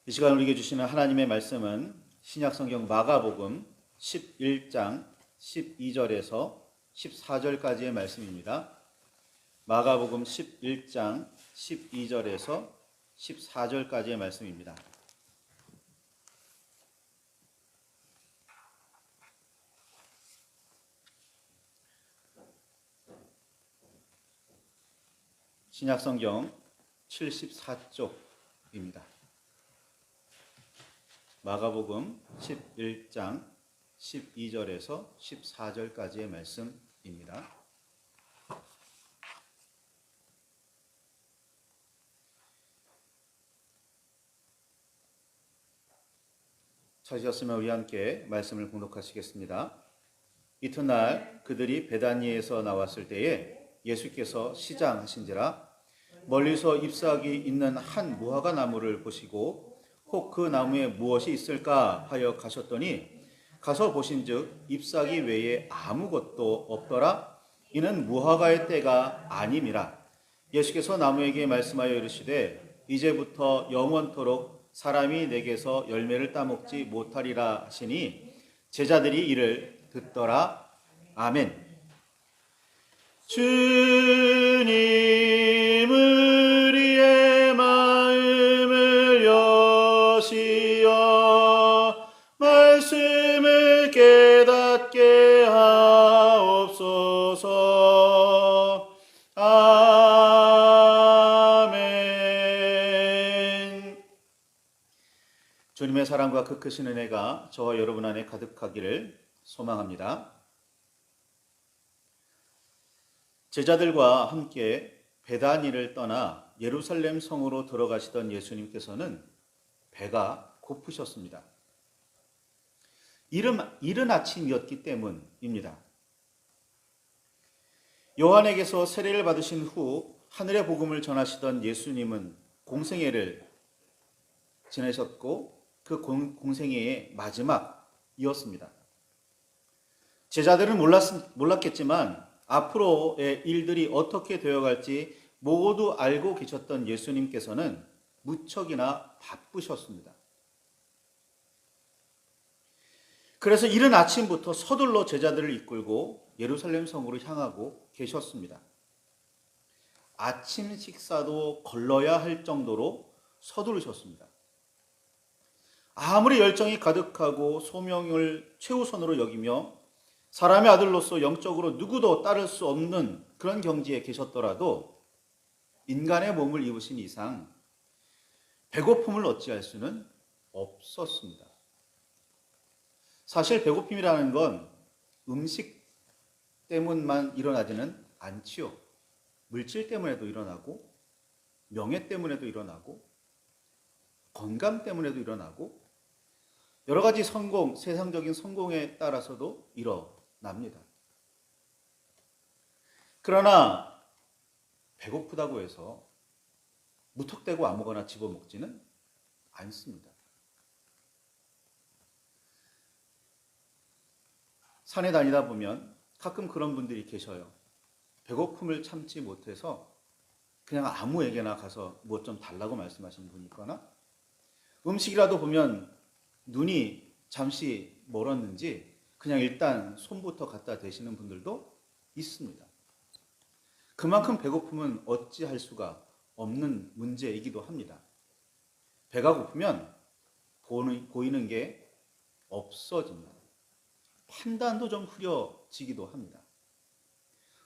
이 시간 우리에게 주시는 하나님의 말씀은 신약성경 마가복음 11장 12절에서 14절까지의 말씀입니다. 마가복음 11장 12절에서 14절까지의 말씀입니다. 신약성경 74쪽입니다. 마가복음 11장 12절에서 14절까지의 말씀입니다. 찾으셨으면 우리 함께 말씀을 봉독하시겠습니다. 이튿날 그들이 베다니에서 나왔을 때에 예수께서 시장하신지라 멀리서 잎사귀 있는 한 무화과 나무를 보시고 혹 그 나무에 무엇이 있을까 하여 가셨더니 가서 보신즉 잎사귀 외에 아무것도 없더라. 이는 무화과의 때가 아님이라. 예수께서 나무에게 말씀하여 이르시되 이제부터 영원토록 사람이 내게서 열매를 따먹지 못하리라 하시니 제자들이 이를 듣더라. 아멘. 주님 우리의 마음을 여시어 말씀을 깨닫게 하옵소서. 아멘. 주님의 사랑과 그 크신 은혜가 저와 여러분 안에 가득하기를 소망합니다. 제자들과 함께 베다니를 떠나 예루살렘 성으로 들어가시던 예수님께서는 배가 고프셨습니다. 이른 아침이었기 때문입니다. 요한에게서 세례를 받으신 후 하늘의 복음을 전하시던 예수님은 공생애를 지내셨고 그 공생애의 마지막이었습니다. 제자들은 몰랐겠지만 앞으로의 일들이 어떻게 되어갈지 모두 알고 계셨던 예수님께서는 무척이나 바쁘셨습니다. 그래서 이른 아침부터 서둘러 제자들을 이끌고 예루살렘 성으로 향하고 계셨습니다. 아침 식사도 걸러야 할 정도로 서두르셨습니다. 아무리 열정이 가득하고 소명을 최우선으로 여기며 사람의 아들로서 영적으로 누구도 따를 수 없는 그런 경지에 계셨더라도 인간의 몸을 입으신 이상 배고픔을 어찌할 수는 없었습니다. 사실 배고픔이라는 건 음식 때문만 일어나지는 않지요. 물질 때문에도 일어나고 명예 때문에도 일어나고 건강 때문에도 일어나고 여러 가지 세상적인 성공에 따라서도 일어납니다. 그러나 배고프다고 해서 무턱대고 아무거나 집어먹지는 않습니다. 산에 다니다 보면 가끔 그런 분들이 계셔요. 배고픔을 참지 못해서 그냥 아무에게나 가서 뭐 좀 달라고 말씀하시는 분이 있거나 음식이라도 보면 눈이 잠시 멀었는지 그냥 일단 손부터 갖다 대시는 분들도 있습니다. 그만큼 배고픔은 어찌할 수가 없는 문제이기도 합니다. 배가 고프면 보이는 게 없어집니다. 판단도 좀 흐려지기도 합니다.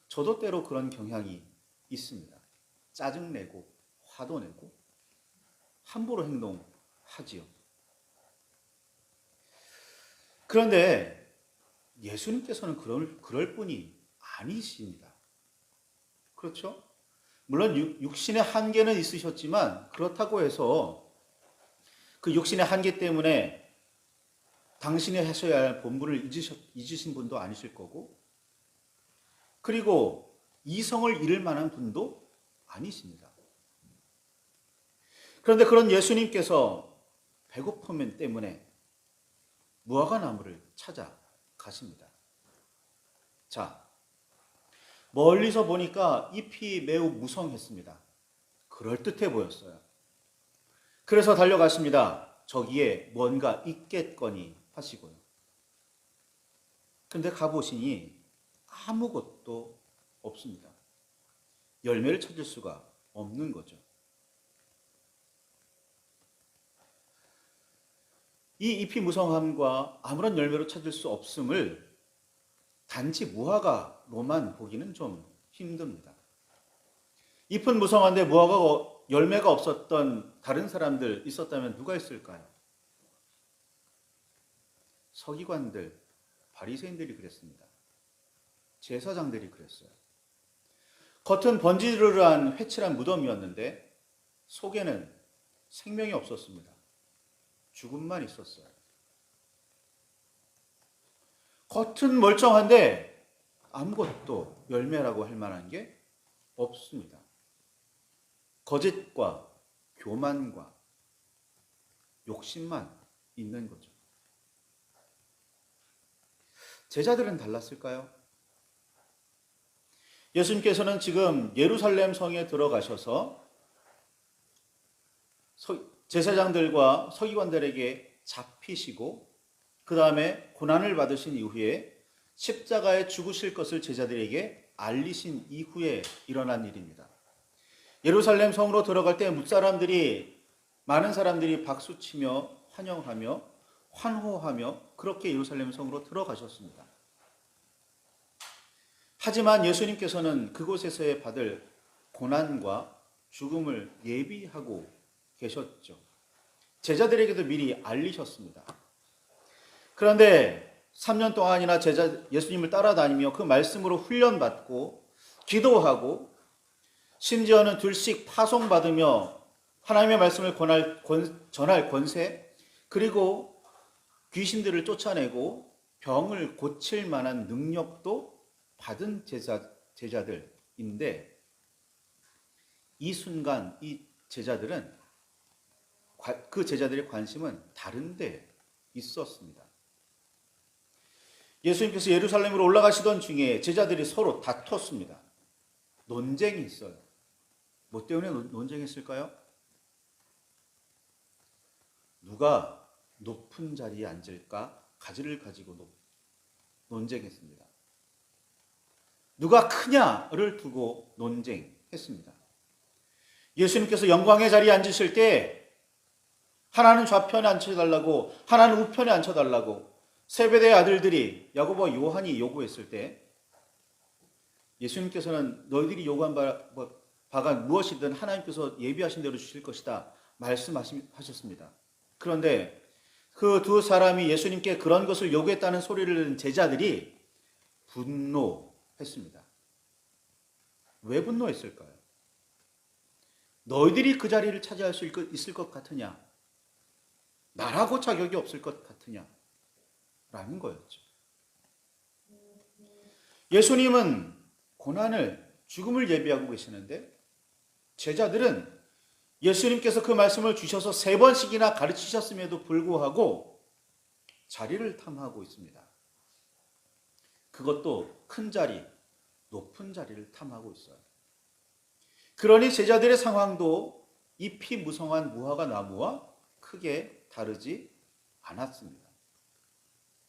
저도 때로 그런 경향이 있습니다. 짜증내고 화도 내고 함부로 행동하지요. 그런데 예수님께서는 그럴 뿐이 아니십니다. 그렇죠? 물론 육신의 한계는 있으셨지만 그렇다고 해서 그 육신의 한계 때문에 당신이 하셔야 할 본분을 잊으신 분도 아니실 거고 그리고 이성을 잃을 만한 분도 아니십니다. 그런데 그런 예수님께서 배고픔 때문에 무화과 나무를 찾아가십니다. 자, 멀리서 보니까 잎이 매우 무성했습니다. 그럴듯해 보였어요. 그래서 달려갔습니다. 저기에 뭔가 있겠거니 하시고요. 그런데 가보시니 아무것도 없습니다. 열매를 찾을 수가 없는 거죠. 이 잎이 무성함과 아무런 열매로 찾을 수 없음을 단지 무화과로만 보기는 좀 힘듭니다. 잎은 무성한데 무화과 열매가 없었던 다른 사람들 있었다면 누가 있을까요? 서기관들, 바리새인들이 그랬습니다. 제사장들이 그랬어요. 겉은 번지르르한 회칠한 무덤이었는데 속에는 생명이 없었습니다. 죽음만 있었어요. 겉은 멀쩡한데 아무것도 열매라고 할 만한 게 없습니다. 거짓과 교만과 욕심만 있는 거죠. 제자들은 달랐을까요? 예수님께서는 지금 예루살렘 성에 들어가셔서 제사장들과 서기관들에게 잡히시고 그 다음에 고난을 받으신 이후에 십자가에 죽으실 것을 제자들에게 알리신 이후에 일어난 일입니다. 예루살렘 성으로 들어갈 때 많은 사람들이 박수치며 환영하며 환호하며 그렇게 예루살렘 성으로 들어가셨습니다. 하지만 예수님께서는 그곳에서의 받을 고난과 죽음을 예비하고 계셨죠. 제자들에게도 미리 알리셨습니다. 그런데 3년 동안이나 예수님을 따라다니며 그 말씀으로 훈련받고 기도하고 심지어는 둘씩 파송받으며 하나님의 말씀을 전할 권세, 그리고 귀신들을 쫓아내고 병을 고칠 만한 능력도 받은 제자들인데 이 순간 이 제자들은 그 제자들의 관심은 다른 데 있었습니다. 예수님께서 예루살렘으로 올라가시던 중에 제자들이 서로 다퉜습니다. 논쟁이 있어요. 뭐 때문에 논쟁했을까요? 누가 높은 자리에 앉을까? 가지를 가지고 논쟁했습니다. 누가 크냐를 두고 논쟁했습니다. 예수님께서 영광의 자리에 앉으실 때 하나는 좌편에 앉혀달라고, 하나는 우편에 앉혀달라고 세베대의 아들들이 야고보와 요한이 요구했을 때 예수님께서는 너희들이 요구한 바가 무엇이든 하나님께서 예비하신 대로 주실 것이다 말씀하셨습니다. 그런데 그 두 사람이 예수님께 그런 것을 요구했다는 소리를 들은 제자들이 분노했습니다. 왜 분노했을까요? 너희들이 그 자리를 차지할 수 있을 것 같으냐? 나라고 자격이 없을 것 같으냐? 라는 거였죠. 예수님은 고난을, 죽음을 예비하고 계시는데 제자들은 예수님께서 그 말씀을 주셔서 3번씩이나 가르치셨음에도 불구하고 자리를 탐하고 있습니다. 그것도 큰 자리, 높은 자리를 탐하고 있어요. 그러니 제자들의 상황도 잎이 무성한 무화과 나무와 크게 다르지 않았습니다.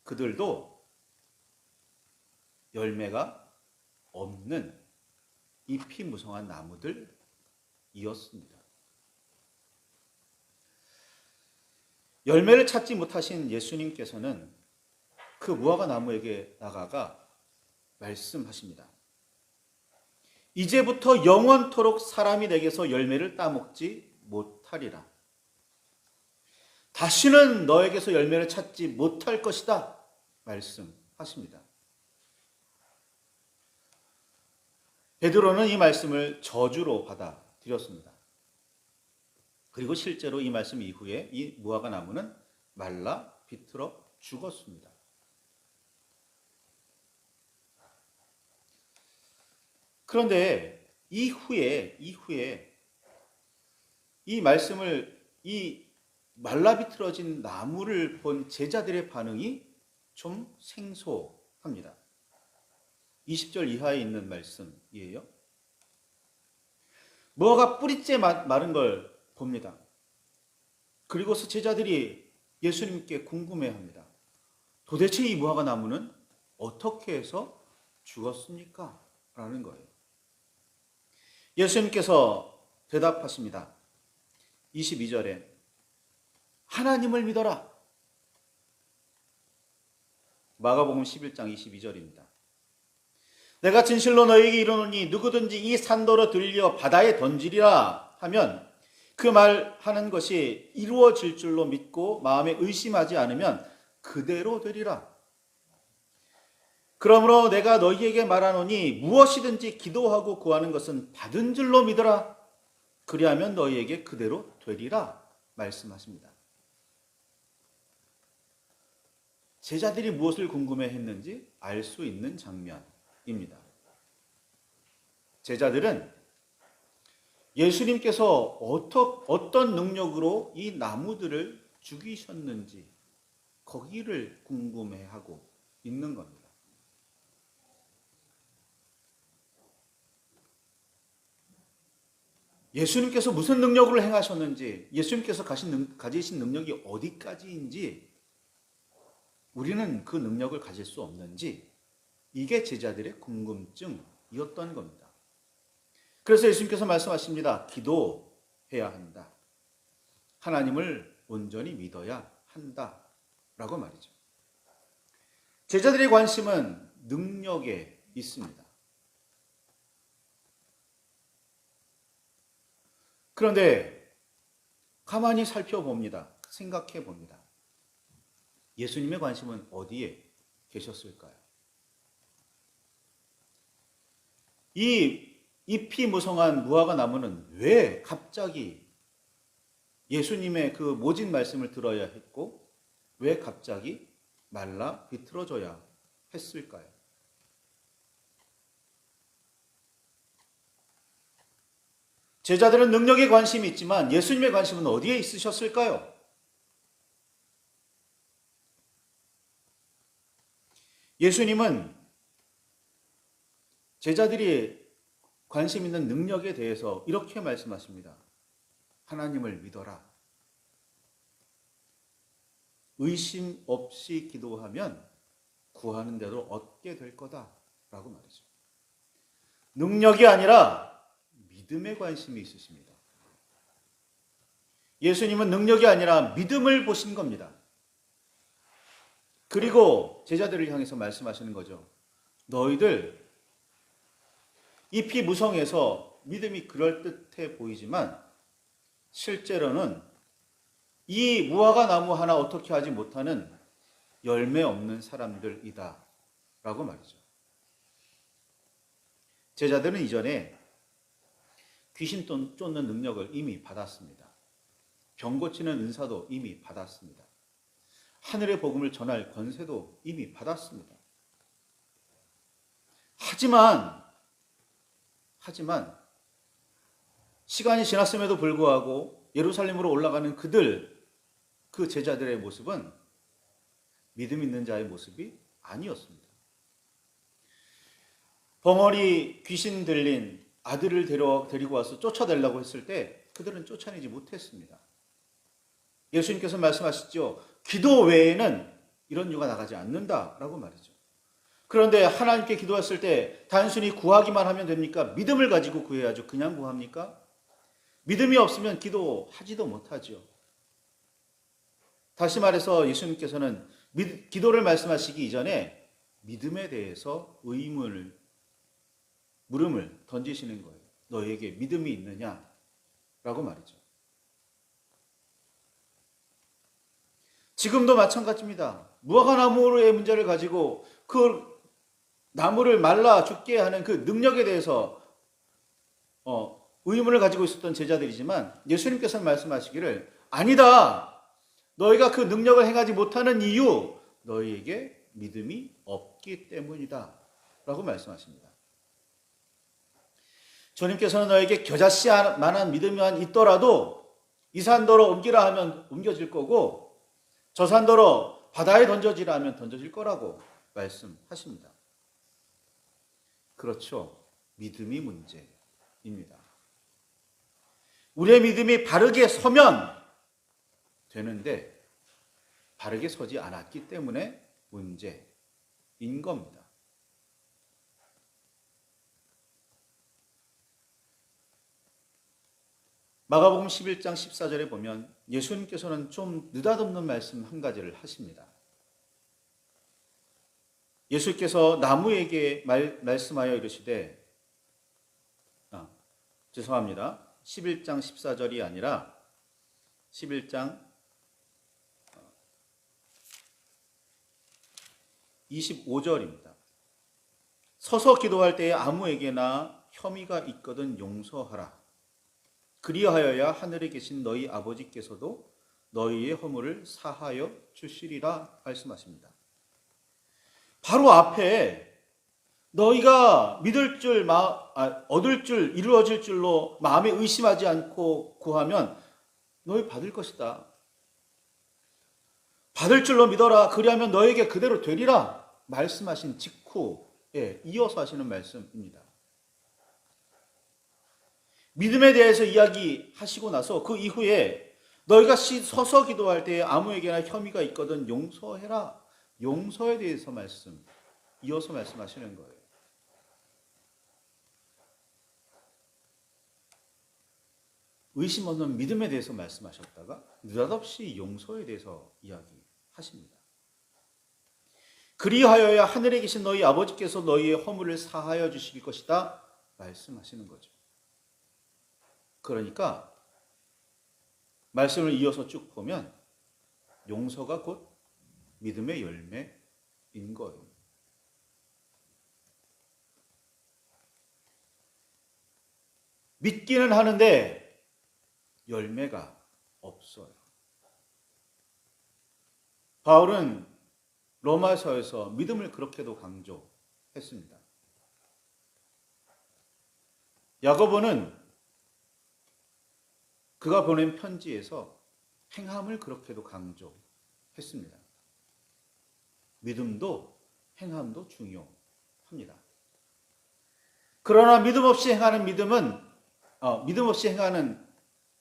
그들도 열매가 없는 잎이 무성한 나무들이었습니다. 열매를 찾지 못하신 예수님께서는 그 무화과 나무에게 나아가 말씀하십니다. 이제부터 영원토록 사람이 내게서 열매를 따먹지 못하리라. 다시는 너에게서 열매를 찾지 못할 것이다 말씀하십니다. 베드로는 이 말씀을 저주로 받아들였습니다. 그리고 실제로 이 말씀 이후에 이 무화과 나무는 말라 비틀어 죽었습니다. 그런데 이후에 이 말씀을, 이 말라 비틀어진 나무를 본 제자들의 반응이 좀 생소합니다. 20절 이하에 있는 말씀이에요. 무화과 뿌리째 마른 걸 봅니다. 그리고서 제자들이 예수님께 궁금해합니다. 도대체 이 무화과 나무는 어떻게 해서 죽었습니까? 라는 거예요. 예수님께서 대답하십니다. 22절에 하나님을 믿어라. 마가복음 11장 22절입니다. 내가 진실로 너희에게 이르노니 누구든지 이 산더러 들려 바다에 던지리라 하면 그 말하는 것이 이루어질 줄로 믿고 마음에 의심하지 않으면 그대로 되리라. 그러므로 내가 너희에게 말하노니 무엇이든지 기도하고 구하는 것은 받은 줄로 믿어라. 그리하면 너희에게 그대로 되리라 말씀하십니다. 제자들이 무엇을 궁금해했는지 알 수 있는 장면입니다. 제자들은 예수님께서 어떤 능력으로 이 나무들을 죽이셨는지 거기를 궁금해하고 있는 겁니다. 예수님께서 무슨 능력을 행하셨는지, 예수님께서 가지신 능력이 어디까지인지, 우리는 그 능력을 가질 수 없는지, 이게 제자들의 궁금증이었던 겁니다. 그래서 예수님께서 말씀하십니다. 기도해야 한다. 하나님을 온전히 믿어야 한다. 라고 말이죠. 제자들의 관심은 능력에 있습니다. 그런데 가만히 살펴봅니다. 생각해 봅니다. 예수님의 관심은 어디에 계셨을까요? 이 잎이 무성한 무화과 나무는 왜 갑자기 예수님의 그 모진 말씀을 들어야 했고 왜 갑자기 말라 비틀어져야 했을까요? 제자들은 능력에 관심이 있지만 예수님의 관심은 어디에 있으셨을까요? 예수님은 제자들이 관심 있는 능력에 대해서 이렇게 말씀하십니다. 하나님을 믿어라. 의심 없이 기도하면 구하는 대로 얻게 될 거다라고 말이죠. 능력이 아니라 믿음에 관심이 있으십니다. 예수님은 능력이 아니라 믿음을 보신 겁니다. 그리고 제자들을 향해서 말씀하시는 거죠. 너희들 잎이 무성해서 믿음이 그럴듯해 보이지만 실제로는 이 무화과 나무 하나 어떻게 하지 못하는 열매 없는 사람들이다 라고 말이죠. 제자들은 이전에 귀신 쫓는 능력을 이미 받았습니다. 병 고치는 은사도 이미 받았습니다. 하늘의 복음을 전할 권세도 이미 받았습니다. 하지만 시간이 지났음에도 불구하고 예루살렘으로 올라가는 그 제자들의 모습은 믿음 있는 자의 모습이 아니었습니다. 벙어리 귀신 들린 아들을 데리고 와서 쫓아내려고 했을 때 그들은 쫓아내지 못했습니다. 예수님께서 말씀하시죠. 기도 외에는 이런 유가 나가지 않는다라고 말이죠. 그런데 하나님께 기도했을 때 단순히 구하기만 하면 됩니까? 믿음을 가지고 구해야죠. 그냥 구합니까? 믿음이 없으면 기도하지도 못하죠. 다시 말해서 예수님께서는 기도를 말씀하시기 이전에 믿음에 대해서 물음을 던지시는 거예요. 너에게 믿음이 있느냐? 라고 말이죠. 지금도 마찬가지입니다. 무화과 나무의 문제를 가지고 그 나무를 말라 죽게 하는 그 능력에 대해서 의문을 가지고 있었던 제자들이지만 예수님께서는 말씀하시기를 아니다. 너희가 그 능력을 행하지 못하는 이유 너희에게 믿음이 없기 때문이다. 라고 말씀하십니다. 주님께서는 너에게 겨자씨만한 믿음만 있더라도 이 산더러 옮기라 하면 옮겨질 거고 저 산더러 바다에 던져지라 하면 던져질 거라고 말씀하십니다. 그렇죠. 믿음이 문제입니다. 우리의 믿음이 바르게 서면 되는데 바르게 서지 않았기 때문에 문제인 겁니다. 마가복음 11장 14절에 보면 예수님께서는 좀 느닷없는 말씀 한 가지를 하십니다. 예수께서 나무에게 말씀하여 이르시되, 죄송합니다. 11장 14절이 아니라 11장 25절입니다. 서서 기도할 때에 아무에게나 혐의가 있거든 용서하라. 그리하여야 하늘에 계신 너희 아버지께서도 너희의 허물을 사하여 주시리라 말씀하십니다. 바로 앞에 너희가 믿을 줄, 얻을 줄, 이루어질 줄로 마음에 의심하지 않고 구하면 너희 받을 것이다. 받을 줄로 믿어라. 그리하면 너에게 그대로 되리라. 말씀하신 직후에 이어서 하시는 말씀입니다. 믿음에 대해서 이야기하시고 나서 그 이후에 너희가 서서 기도할 때 아무에게나 혐의가 있거든 용서해라. 용서에 대해서 이어서 말씀하시는 거예요. 의심 없는 믿음에 대해서 말씀하셨다가 느닷없이 용서에 대해서 이야기하십니다. 그리하여야 하늘에 계신 너희 아버지께서 너희의 허물을 사하여 주실 것이다 말씀하시는 거죠. 그러니까 말씀을 이어서 쭉 보면 용서가 곧 믿음의 열매인 거예요. 믿기는 하는데 열매가 없어요. 바울은 로마서에서 믿음을 그렇게도 강조했습니다. 야고보는 그가 보낸 편지에서 행함을 그렇게도 강조했습니다. 믿음도 행함도 중요합니다. 그러나 믿음 없이 행하는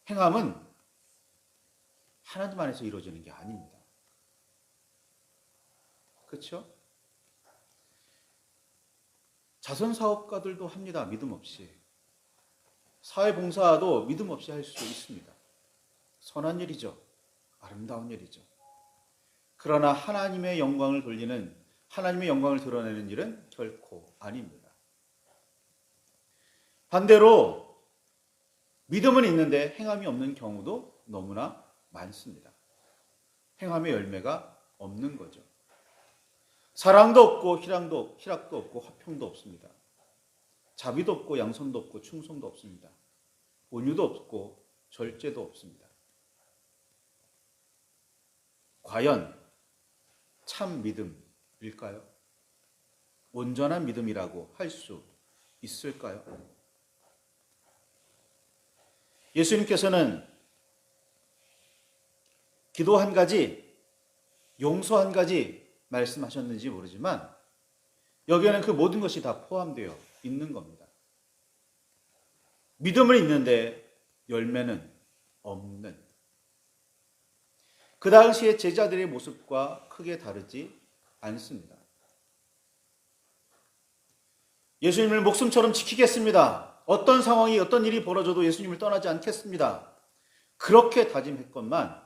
행함은 하나님 안에서 이루어지는 게 아닙니다. 그렇죠? 자선사업가들도 합니다. 믿음 없이. 사회봉사도 믿음 없이 할 수 있습니다. 선한 일이죠. 아름다운 일이죠. 그러나 하나님의 영광을 드러내는 일은 결코 아닙니다. 반대로 믿음은 있는데 행함이 없는 경우도 너무나 많습니다. 행함의 열매가 없는 거죠. 사랑도 없고 희락도 없고 화평도 없습니다. 자비도 없고 양선도 없고 충성도 없습니다. 온유도 없고 절제도 없습니다. 과연 참 믿음일까요? 온전한 믿음이라고 할 수 있을까요? 예수님께서는 기도 한 가지, 용서 한 가지 말씀하셨는지 모르지만 여기에는 그 모든 것이 다 포함되어 있는 겁니다. 믿음은 있는데 열매는 없는. 그 당시의 제자들의 모습과 크게 다르지 않습니다. 예수님을 목숨처럼 지키겠습니다. 어떤 상황이 어떤 일이 벌어져도 예수님을 떠나지 않겠습니다. 그렇게 다짐했건만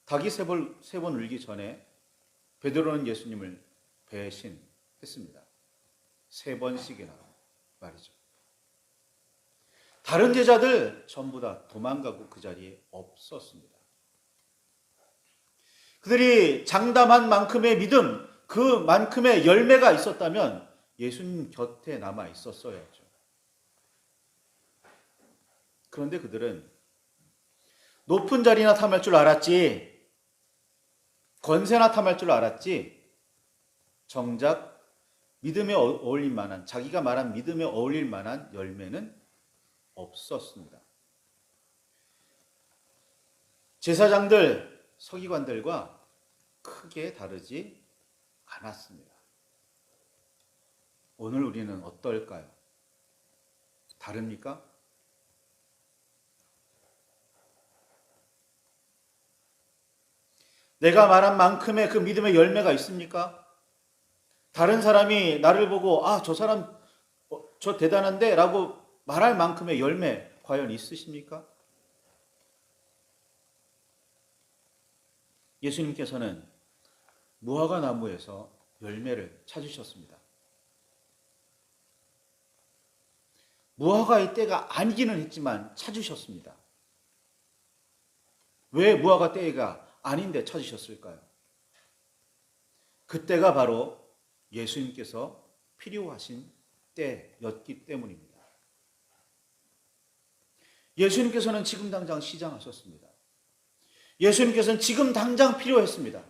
닭이 세 번 울기 전에 베드로는 예수님을 배신했습니다. 3번씩이나 말이죠. 다른 제자들 전부 다 도망가고 그 자리에 없었습니다. 그들이 장담한 만큼의 믿음, 그만큼의 열매가 있었다면 예수님 곁에 남아 있었어야죠. 그런데 그들은 높은 자리나 탐할 줄 알았지, 권세나 탐할 줄 알았지, 정작 믿음에 어울릴 만한, 자기가 말한 믿음에 어울릴 만한 열매는 없었습니다. 제사장들, 서기관들과 크게 다르지 않았습니다. 오늘 우리는 어떨까요? 다릅니까? 내가 말한 만큼의 그 믿음의 열매가 있습니까? 다른 사람이 나를 보고 저 사람 저 대단한데 라고 말할 만큼의 열매 과연 있으십니까? 예수님께서는 무화과 나무에서 열매를 찾으셨습니다. 무화과의 때가 아니기는 했지만 찾으셨습니다. 왜 무화과 때가 아닌데 찾으셨을까요? 그때가 바로 예수님께서 필요하신 때였기 때문입니다. 예수님께서는 지금 당장 시장하셨습니다. 예수님께서는 지금 당장 필요했습니다.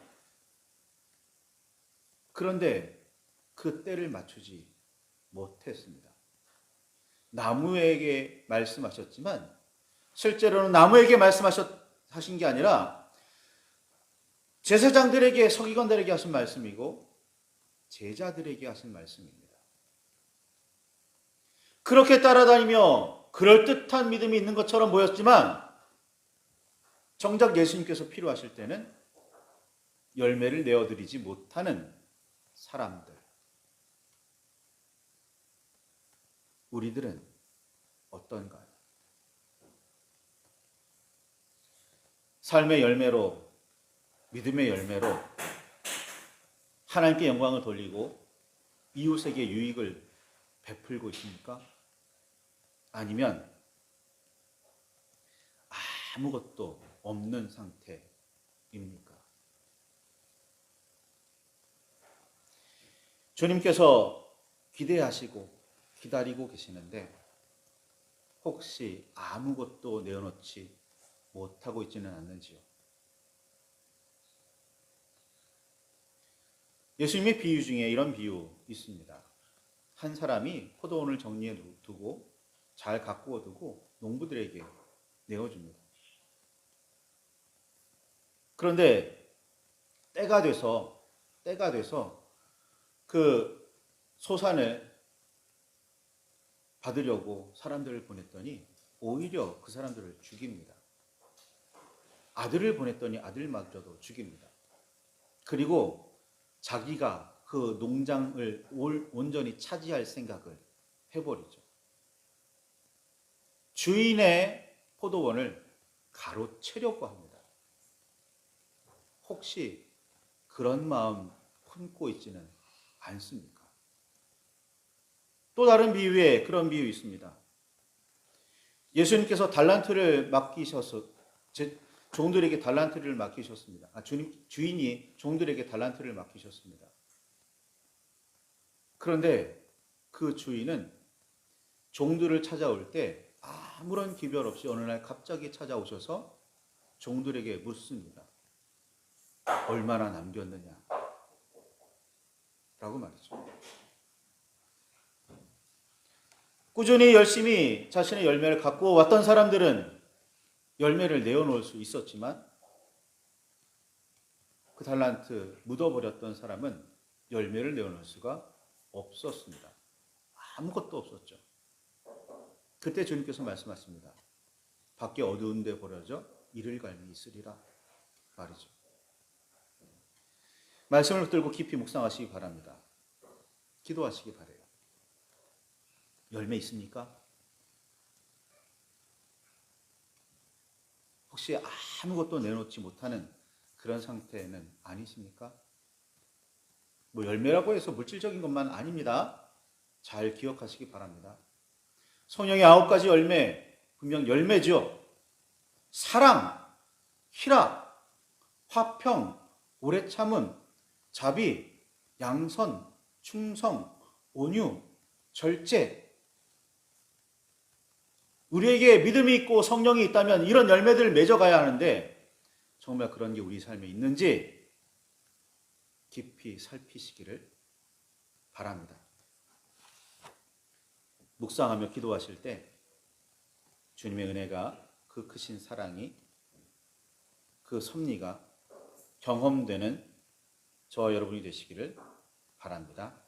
그런데 그 때를 맞추지 못했습니다. 나무에게 말씀하셨지만 실제로는 나무에게 말씀하신 게 아니라 제사장들에게, 서기관들에게 하신 말씀이고 제자들에게 하신 말씀입니다. 그렇게 따라다니며 그럴듯한 믿음이 있는 것처럼 보였지만 정작 예수님께서 필요하실 때는 열매를 내어드리지 못하는 사람들. 우리들은 어떤가요? 삶의 열매로, 믿음의 열매로 하나님께 영광을 돌리고 이웃에게 유익을 베풀고 있습니까? 아니면 아무것도 없는 상태입니까? 주님께서 기대하시고 기다리고 계시는데 혹시 아무것도 내어놓지 못하고 있지는 않는지요? 예수님의 비유 중에 이런 비유 있습니다. 한 사람이 포도원을 정리해 두고 잘 가꾸어 두고 농부들에게 내어줍니다. 그런데 때가 돼서 그 소산을 받으려고 사람들을 보냈더니 오히려 그 사람들을 죽입니다. 아들을 보냈더니 아들마저도 죽입니다. 그리고 자기가 그 농장을 온전히 차지할 생각을 해버리죠. 주인의 포도원을 가로채려고 합니다. 혹시 그런 마음 품고 있지는 않습니까? 또 다른 비유에 그런 비유 있습니다. 예수님께서 달란트를 맡기셔서 종들에게 달란트를 맡기셨습니다. 주인이 종들에게 달란트를 맡기셨습니다. 그런데 그 주인은 종들을 찾아올 때 아무런 기별 없이 어느 날 갑자기 찾아오셔서 종들에게 묻습니다. 얼마나 남겼느냐? 라고 말이죠. 꾸준히 열심히 자신의 열매를 갖고 왔던 사람들은 열매를 내어놓을 수 있었지만 그 달란트 묻어버렸던 사람은 열매를 내어놓을 수가 없었습니다. 아무것도 없었죠. 그때 주님께서 말씀하십니다. 밖에 어두운 데 버려져 이를 갈미 있으리라 말이죠. 말씀을 붙들고 깊이 묵상하시기 바랍니다. 기도하시기 바라요. 열매 있습니까? 혹시 아무것도 내놓지 못하는 그런 상태는 아니십니까? 열매라고 해서 물질적인 것만 아닙니다. 잘 기억하시기 바랍니다. 성령의 9가지 열매, 분명 열매죠. 사랑, 희락, 화평, 오래 참음, 자비, 양선, 충성, 온유, 절제. 우리에게 믿음이 있고 성령이 있다면 이런 열매들을 맺어가야 하는데 정말 그런 게 우리 삶에 있는지 깊이 살피시기를 바랍니다. 묵상하며 기도하실 때 주님의 은혜가, 그 크신 사랑이, 그 섭리가 경험되는 저와 여러분이 되시기를 바랍니다.